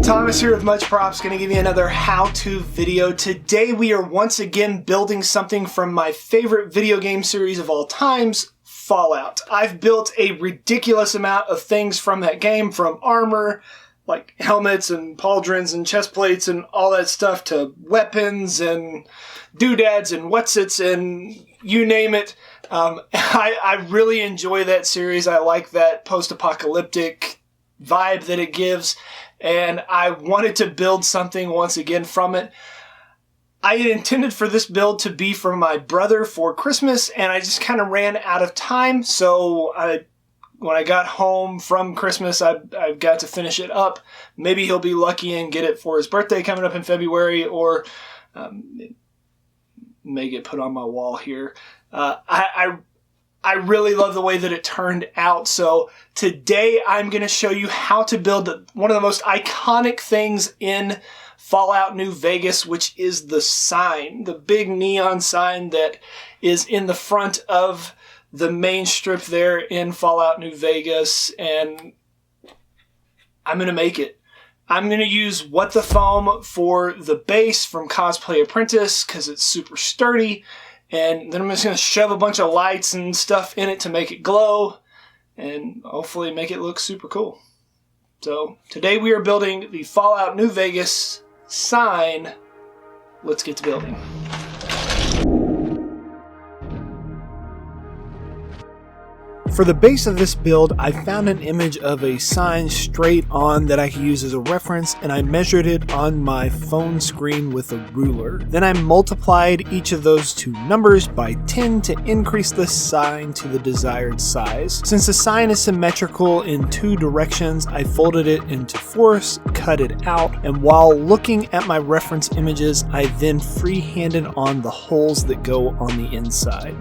Thomas here with Much Props, going to give you another how-to video. Today we are once again building something from my favorite video game series of all times, Fallout. I've built a ridiculous amount of things from that game, from armor, like helmets and pauldrons and chest plates and all that stuff, to weapons and doodads and whatsits and you name it. I really enjoy that series. I like that post-apocalyptic vibe that it gives, and I wanted to build something once again from it. I had intended for this build to be for my brother for Christmas, and I just kind of ran out of time, so when I got home from Christmas, I got to finish it up. Maybe he'll be lucky and get it for his birthday coming up in February, or it may get put on my wall here. I really love the way that it turned out. So today I'm going to show you how to build one of the most iconic things in Fallout New Vegas, which is the sign, the big neon sign that is in the front of the main strip there in Fallout New Vegas. And I'm going to make it. I'm going to use What the Foam for the base from Cosplay Apprentice because it's super sturdy. And then I'm just going to shove a bunch of lights and stuff in it to make it glow and hopefully make it look super cool. So today we are building the Fallout New Vegas sign. Let's get to building. For the base of this build, I found an image of a sign straight on that I could use as a reference, and I measured it on my phone screen with a ruler. Then I multiplied each of those two numbers by 10 to increase the sign to the desired size. Since the sign is symmetrical in two directions, I folded it into fourths, cut it out, and while looking at my reference images, I then freehanded on the holes that go on the inside.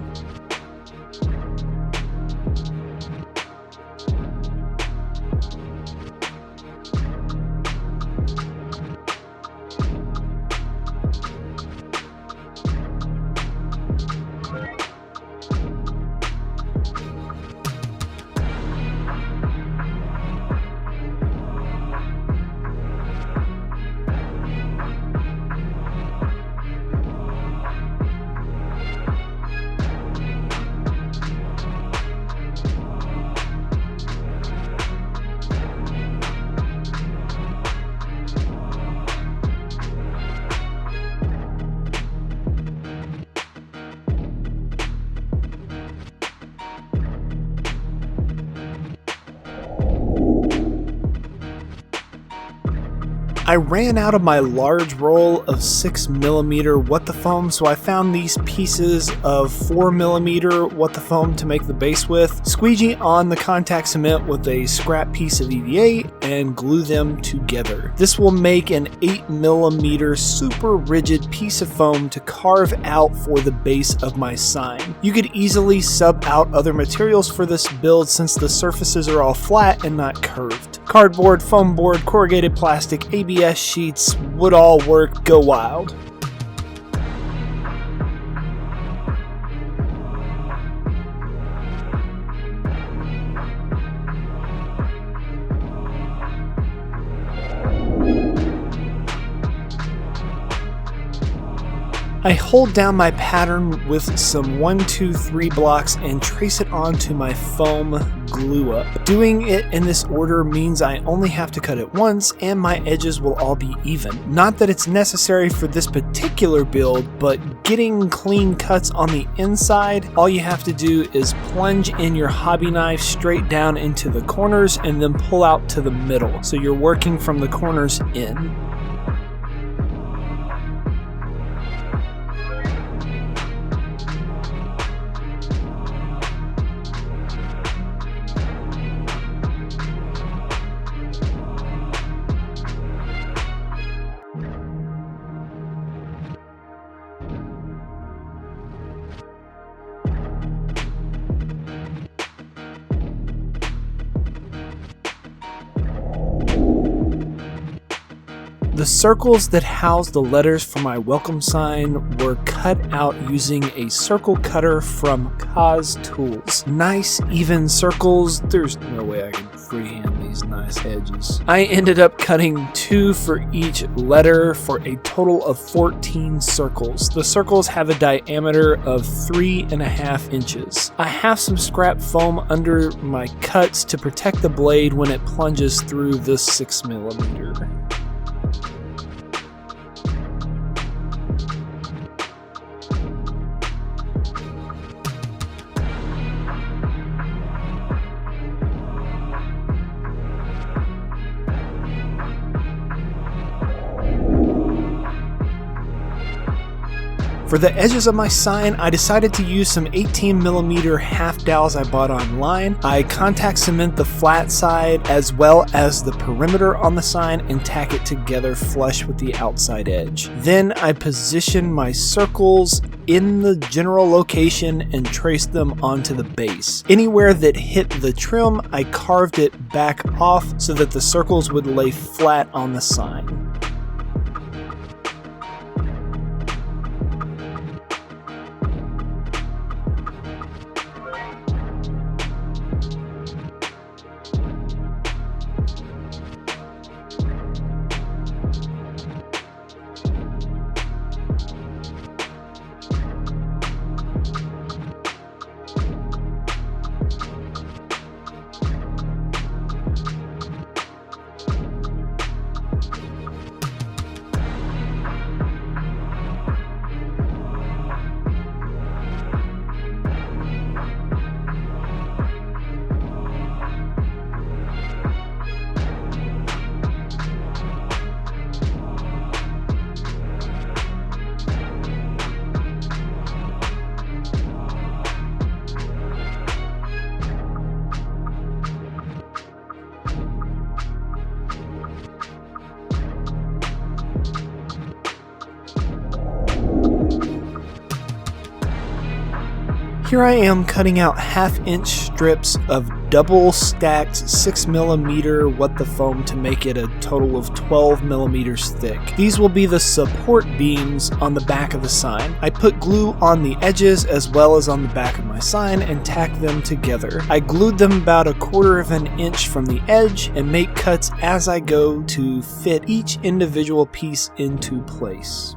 I ran out of my large roll of 6mm What the Foam, so I found these pieces of 4mm What the Foam to make the base with, squeegee on the contact cement with a scrap piece of EVA, and glue them together. This will make an 8mm super rigid piece of foam to carve out for the base of my sign. You could easily sub out other materials for this build since the surfaces are all flat and not curved. Cardboard, foam board, corrugated plastic, ABS sheets would all work. Go wild. I hold down my pattern with some 1, 2, 3 blocks and trace it onto my foam glue up. Doing it in this order means I only have to cut it once and my edges will all be even. Not that it's necessary for this particular build, but getting clean cuts on the inside, all you have to do is plunge in your hobby knife straight down into the corners and then pull out to the middle. So you're working from the corners in. The circles that house the letters for my welcome sign were cut out using a circle cutter from Cos Tools. Nice, even circles. There's no way I can freehand these these nice edges. I ended up cutting 2 for each letter for a total of 14 circles. The circles have a diameter of 3.5 inches. I have some scrap foam under my cuts to protect the blade when it plunges through this 6mm. For the edges of my sign, I decided to use some 18mm half dowels I bought online. I contact cement the flat side as well as the perimeter on the sign and tack it together flush with the outside edge. Then I position my circles in the general location and trace them onto the base. Anywhere that hit the trim, I carved it back off so that the circles would lay flat on the sign. Here I am cutting out 1/2 inch strips of double stacked 6mm What the Foam to make it a total of 12mm thick. These will be the support beams on the back of the sign. I put glue on the edges as well as on the back of my sign and tacked them together. I glued them about 1/4 of an inch from the edge and make cuts as I go to fit each individual piece into place.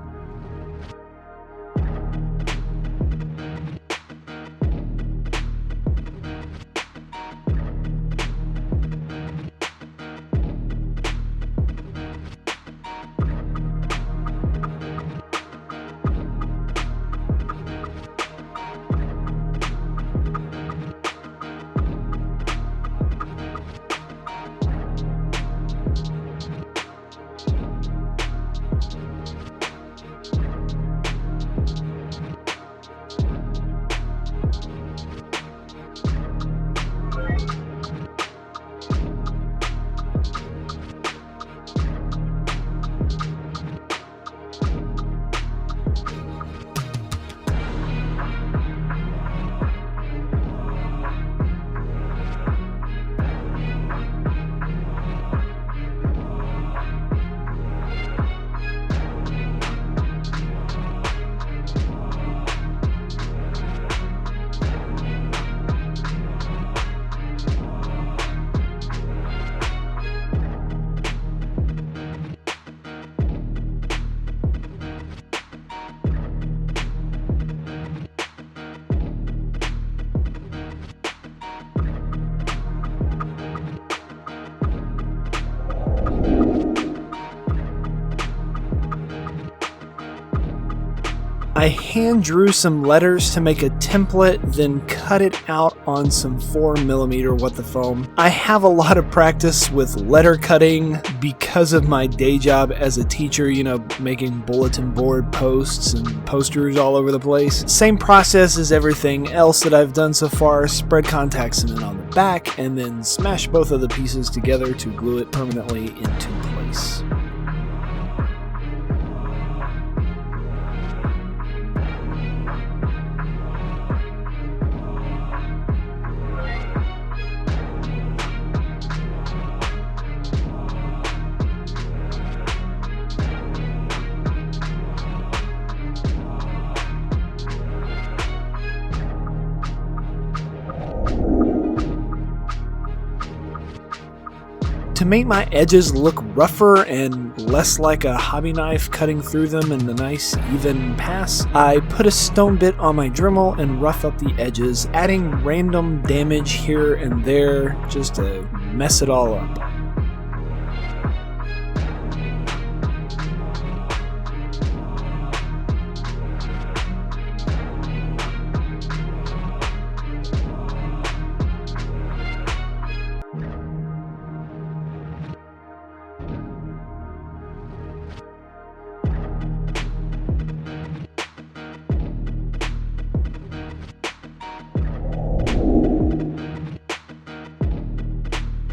I hand drew some letters to make a template, then cut it out on some 4mm What the Foam. I have a lot of practice with letter cutting because of my day job as a teacher, making bulletin board posts and posters all over the place. Same process as everything else that I've done so far. Spread contact cement on the back and then smash both of the pieces together to glue it permanently into place. make my edges look rougher and less like a hobby knife cutting through them in a nice even pass, I put a stone bit on my Dremel and rough up the edges, adding random damage here and there just to mess it all up.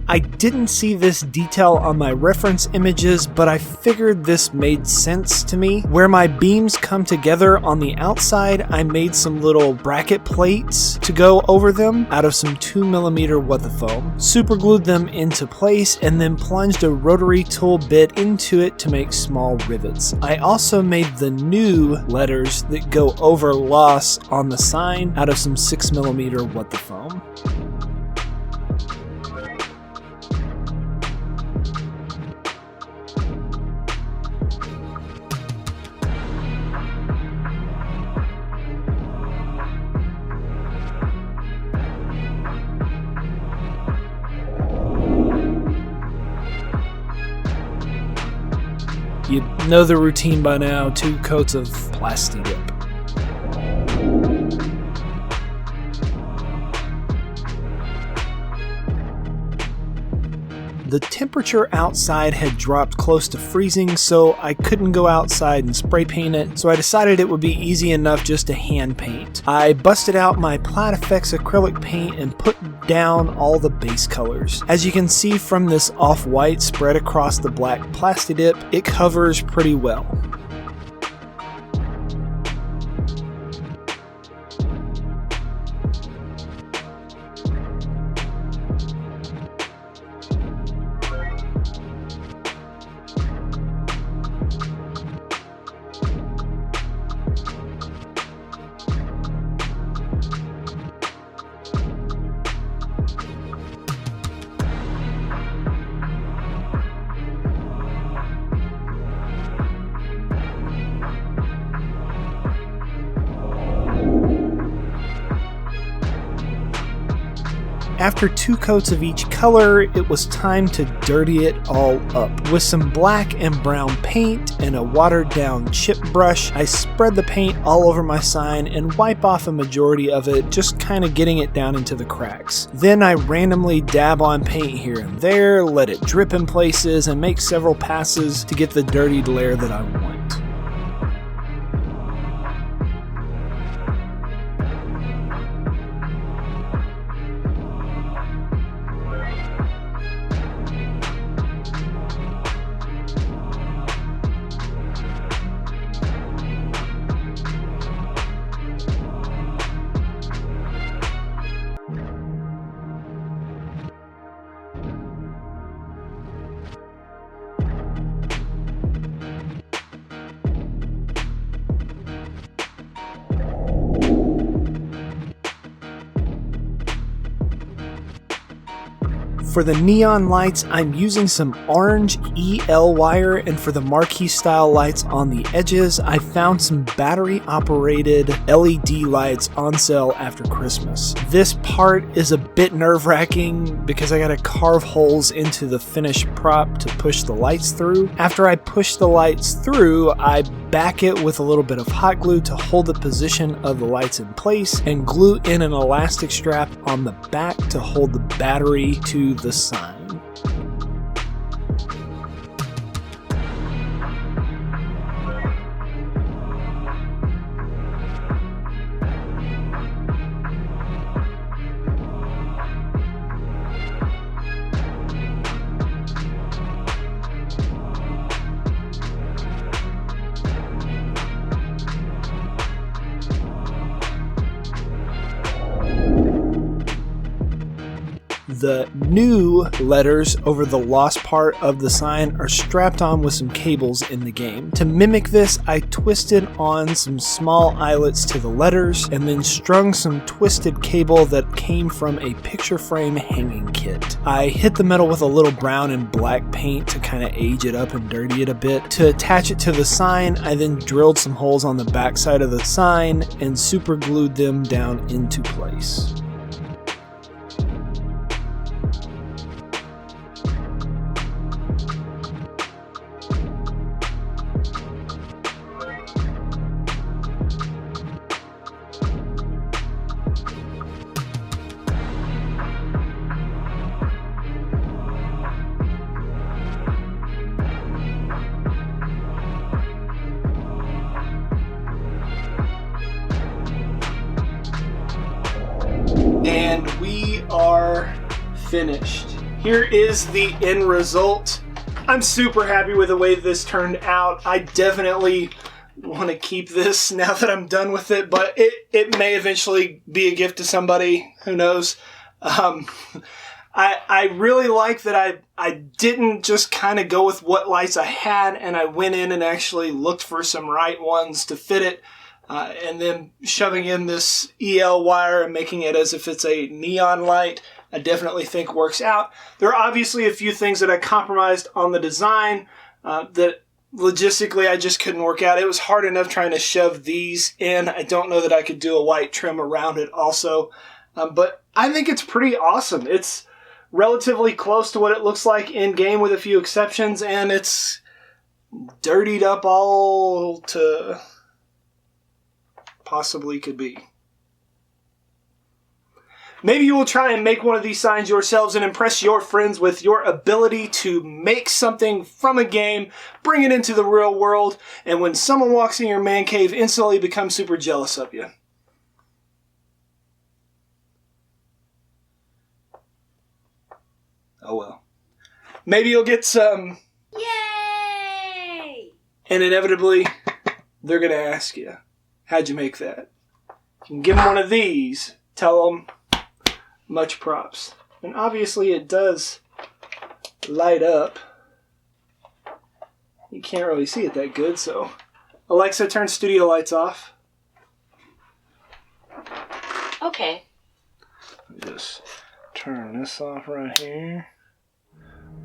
I didn't see this detail on my reference images, but I figured this made sense to me. Where my beams come together on the outside, I made some little bracket plates to go over them out of some 2mm Weatherfoam, superglued them into place, and then plunged a rotary tool bit into it to make small rivets. I also made the new letters that go over loss on the sign out of some 6mm Weatherfoam. You know the routine by now, 2 coats of Plastidip. The temperature outside had dropped close to freezing, so I couldn't go outside and spray paint it, so I decided it would be easy enough just to hand paint. I busted out my PlatFX acrylic paint and put down all the base colors. As you can see from this off-white spread across the black Plastidip, it covers pretty well. After 2 coats of each color, it was time to dirty it all up. With some black and brown paint and a watered down chip brush, I spread the paint all over my sign and wipe off a majority of it, just kind of getting it down into the cracks. Then I randomly dab on paint here and there, let it drip in places, and make several passes to get the dirtied layer that I want. For the neon lights, I'm using some orange EL wire, and for the marquee style lights on the edges, I found some battery operated LED lights on sale after Christmas. This part is a bit nerve-wracking because I gotta carve holes into the finished prop to push the lights through. After I push the lights through, I back it with a little bit of hot glue to hold the position of the lights in place, and glue in an elastic strap on the back to hold the battery to the sign. The new letters over the lost part of the sign are strapped on with some cables in the game. To mimic this, I twisted on some small eyelets to the letters and then strung some twisted cable that came from a picture frame hanging kit. I hit the metal with a little brown and black paint to kind of age it up and dirty it a bit. To attach it to the sign, I then drilled some holes on the back side of the sign and super glued them down into place. And we are finished. Here is the end result. I'm super happy with the way this turned out. I definitely want to keep this now that I'm done with it, but it may eventually be a gift to somebody. Who knows? I really like that I didn't just kind of go with what lights I had, and I went in and actually looked for some right ones to fit it. And then shoving in this EL wire and making it as if it's a neon light, I definitely think works out. There are obviously a few things that I compromised on the design that logistically I just couldn't work out. It was hard enough trying to shove these in. I don't know that I could do a white trim around it also. But I think it's pretty awesome. It's relatively close to what it looks like in game with a few exceptions, and it's dirtied up all to possibly could be. Maybe you will try and make one of these signs yourselves and impress your friends with your ability to make something from a game, bring it into the real world, and when someone walks in your man cave, instantly become super jealous of you. Oh well. Maybe you'll get some. Yay! And inevitably, they're going to ask you, how'd you make that? You can give them one of these. Tell them much props. And obviously it does light up. You can't really see it that good, so Alexa, turn studio lights off. Okay. Just turn this off right here.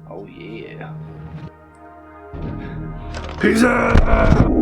Oh yeah. Peace out!